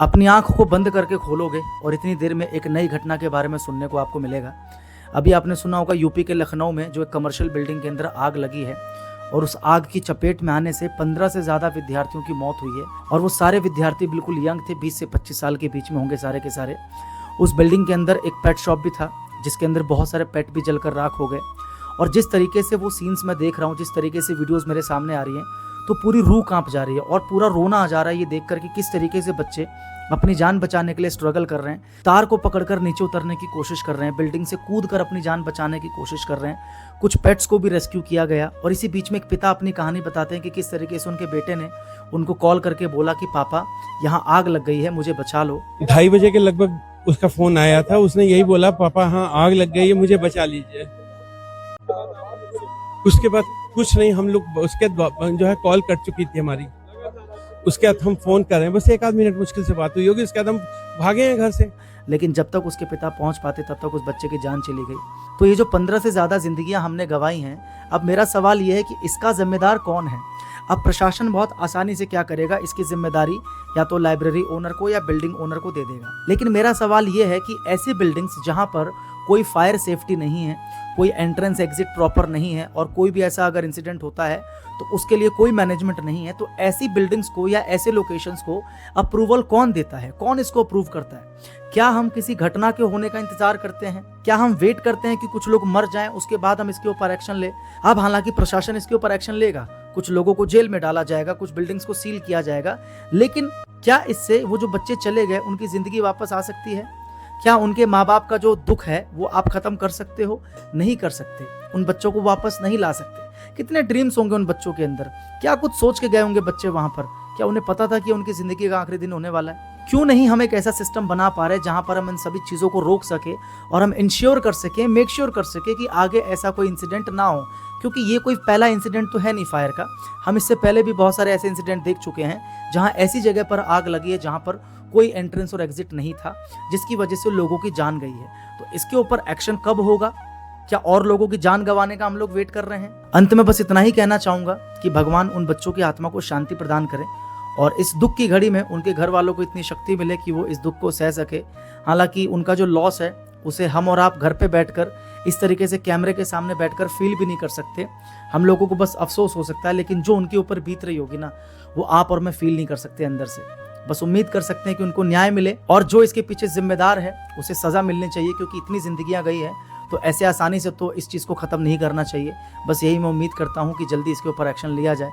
अपनी आँख को बंद करके खोलोगे और इतनी देर में एक नई घटना के बारे में सुनने को आपको मिलेगा। अभी आपने सुना होगा यूपी के लखनऊ में जो एक कमर्शियल बिल्डिंग के अंदर आग लगी है और उस आग की चपेट में आने से 15 से ज़्यादा विद्यार्थियों की मौत हुई है और वो सारे विद्यार्थी बिल्कुल यंग थे, 20 से 25 साल के बीच में होंगे सारे के सारे। उस बिल्डिंग के अंदर एक पेट शॉप भी था जिसके अंदर बहुत सारे पेट भी जलकर राख हो गए। और जिस तरीके से वो सीन्स मैं देख रहा हूँ, जिस तरीके से वीडियोज़ मेरे सामने आ रही हैं, तो पूरी रूह कांप जा रही है और पूरा रोना आ जा रहा है ये देख कर कि किस तरीके से बच्चे अपनी जान बचाने के लिए स्ट्रगल कर रहे हैं, तार को पकड़कर नीचे उतरने की कोशिश कर रहे हैं, बिल्डिंग से कूद कर अपनी जान बचाने की कोशिश कर रहे हैं। कुछ पेट्स को भी रेस्क्यू किया गया और इसी बीच में एक पिता अपनी कहानी बताते हैं कि किस तरीके से उनके बेटे ने उनको कॉल करके बोला कि पापा यहाँ आग लग गई है, मुझे बचा लो। 2:30 बजे के लगभग उसका फोन आया था, उसने यही बोला पापा हाँ आग लग गई है, मुझे बचा लीजिए। उसके बाद कुछ नहीं, हम लोग उसके जो है कॉल कट चुकी थी हमारी, उसके बाद हम फोन कर रहे हैं, बस 1 आध मिनट मुश्किल से बात हुई होगी, उसके बाद हम भागे हैं घर से। लेकिन जब तक उसके पिता पहुंच पाते तब तक उस बच्चे की जान चली गई। तो ये जो 15 से ज़्यादा जिंदगियां हमने गंवाई हैं, अब मेरा सवाल ये है कि इसका जिम्मेदार कौन है। अब प्रशासन बहुत आसानी से क्या करेगा, इसकी जिम्मेदारी या तो लाइब्रेरी ओनर को या बिल्डिंग ओनर को दे देगा। लेकिन मेरा सवाल ये है कि ऐसी बिल्डिंग्स जहां पर कोई फायर सेफ्टी नहीं है, कोई एंट्रेंस एग्जिट प्रॉपर नहीं है और कोई भी ऐसा अगर इंसिडेंट होता है तो उसके लिए कोई मैनेजमेंट नहीं है, तो ऐसी बिल्डिंग्स को या ऐसे लोकेशंस को अप्रूवल कौन देता है, कौन इसको अप्रूव करता है? क्या हम किसी घटना के होने का इंतजार करते हैं? क्या हम वेट करते हैं कि कुछ लोग मर जाएं उसके बाद हम इसके ऊपर एक्शन ले? अब हालांकि प्रशासन इसके ऊपर एक्शन लेगा, कुछ लोगों को जेल में डाला जाएगा, कुछ बिल्डिंग्स को सील किया जाएगा, लेकिन क्या इससे वो जो बच्चे चले गए उनकी जिंदगी वापस आ सकती है? क्या उनके माँ बाप का जो दुख है वो आप खत्म कर सकते हो? नहीं कर सकते। उन बच्चों को वापस नहीं ला सकते। कितने ड्रीम्स होंगे उन बच्चों के अंदर, क्या कुछ सोच के गए होंगे बच्चे वहां पर? क्या उन्हें पता था कि उनकी जिंदगी का आखिरी दिन होने वाला है? क्यों नहीं हम एक ऐसा सिस्टम बना पा रहे जहां पर हम इन सभी चीजों को रोक सके और हम इंश्योर कर सके, मेक श्योर कर सके कि आगे ऐसा कोई इंसिडेंट ना हो? क्योंकि ये कोई पहला इंसिडेंट तो है नहीं फायर का। हम इससे पहले भी बहुत सारे ऐसे इंसिडेंट देख चुके हैं जहां ऐसी जगह पर आग लगी है जहां पर कोई एंट्रेंस और एग्जिट नहीं था, जिसकी वजह से लोगों की जान गई है। तो इसके ऊपर एक्शन कब होगा? क्या और लोगों की जान गंवाने का हम लोग वेट कर रहे हैं? अंत में बस इतना ही कहना चाहूंगा कि भगवान उन बच्चों की आत्मा को शांति प्रदान करे और इस दुख की घड़ी में उनके घर वालों को इतनी शक्ति मिले कि वो इस दुख को सह सके। हालांकि उनका जो लॉस है उसे हम और आप घर पे बैठकर इस तरीके से कैमरे के सामने बैठकर फील भी नहीं कर सकते। हम लोगों को बस अफसोस हो सकता है, लेकिन जो उनके ऊपर बीत रही होगी ना, वो आप और मैं फील नहीं कर सकते अंदर से। बस उम्मीद कर सकते हैं कि उनको न्याय मिले और जो इसके पीछे जिम्मेदार है उसे सजा मिलनी चाहिए, क्योंकि इतनी जिंदगियां गई है तो ऐसे आसानी से तो इस चीज़ को ख़त्म नहीं करना चाहिए। बस यही मैं उम्मीद करता हूँ कि जल्दी इसके ऊपर एक्शन लिया जाए।